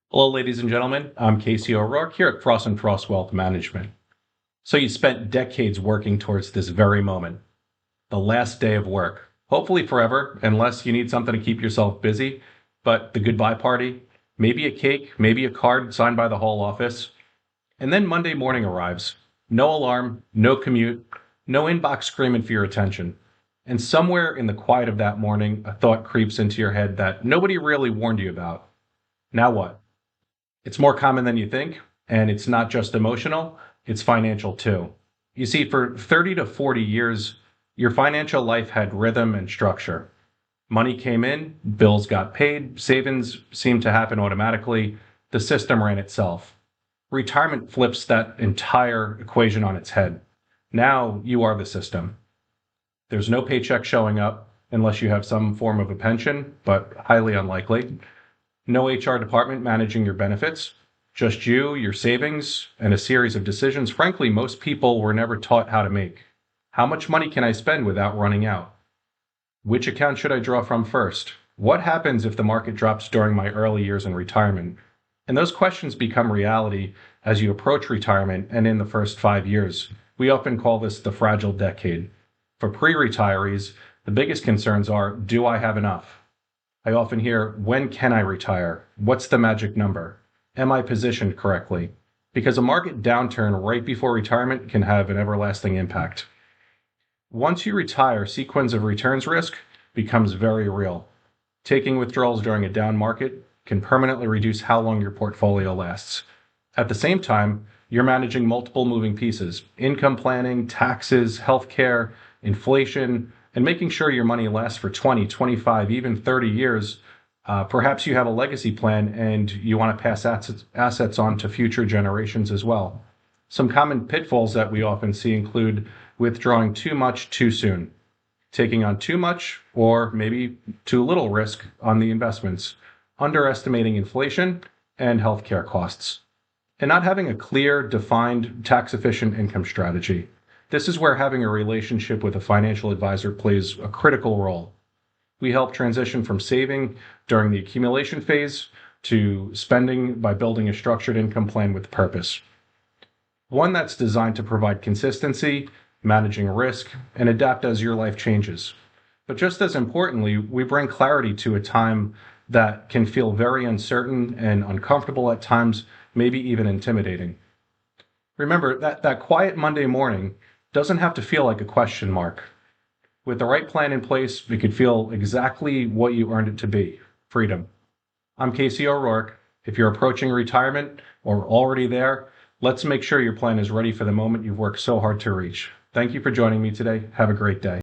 Hello, ladies and gentlemen. I'm Casey O'Rourke here at Fross and Fross Wealth Management. So you spent decades working towards this very moment, the last day of work, hopefully forever, unless you need something to keep yourself busy. But the goodbye party, maybe a cake, maybe a card signed by the whole office. And then Monday morning arrives. No alarm, no commute, no inbox screaming for your attention. And somewhere in the quiet of that morning, a thought creeps into your head that nobody really warned you about. Now what? It's more common than you think, and it's not just emotional, it's financial too. You see, for 30 to 40 years, your financial life had rhythm and structure. Money came in, bills got paid, savings seemed to happen automatically, the system ran itself. Retirement flips that entire equation on its head. Now you are the system. There's no paycheck showing up unless you have some form of a pension, but highly unlikely. No HR department managing your benefits, just you, your savings, and a series of decisions frankly most people were never taught how to make. How much money can I spend without running out? Which account should I draw from first? What happens if the market drops during my early years in retirement? And those questions become reality as you approach retirement and in the first 5 years. We often call this the fragile decade. For pre-retirees, the biggest concerns are, do I have enough? I often hear, when can I retire? What's the magic number? Am I positioned correctly? Because a market downturn right before retirement can have an everlasting impact. Once you retire, sequence of returns risk becomes very real. Taking withdrawals during a down market can permanently reduce how long your portfolio lasts. At the same time, you're managing multiple moving pieces, income planning, taxes, healthcare, inflation, and making sure your money lasts for 20, 25, even 30 years. Perhaps you have a legacy plan and you want to pass assets on to future generations as well. Some common pitfalls that we often see include withdrawing too much too soon, taking on too much or maybe too little risk on the investments, underestimating inflation and healthcare costs, and not having a clear, defined, tax-efficient income strategy. This is where having a relationship with a financial advisor plays a critical role. We help transition from saving during the accumulation phase to spending by building a structured income plan with purpose. One that's designed to provide consistency, managing risk, and adapt as your life changes. But just as importantly, we bring clarity to a time that can feel very uncertain and uncomfortable at times, maybe even intimidating. Remember, that quiet Monday morning doesn't have to feel like a question mark. With the right plan in place, it could feel exactly what you earned it to be, freedom. I'm Casey O'Rourke. If you're approaching retirement or already there, let's make sure your plan is ready for the moment you've worked so hard to reach. Thank you for joining me today. Have a great day.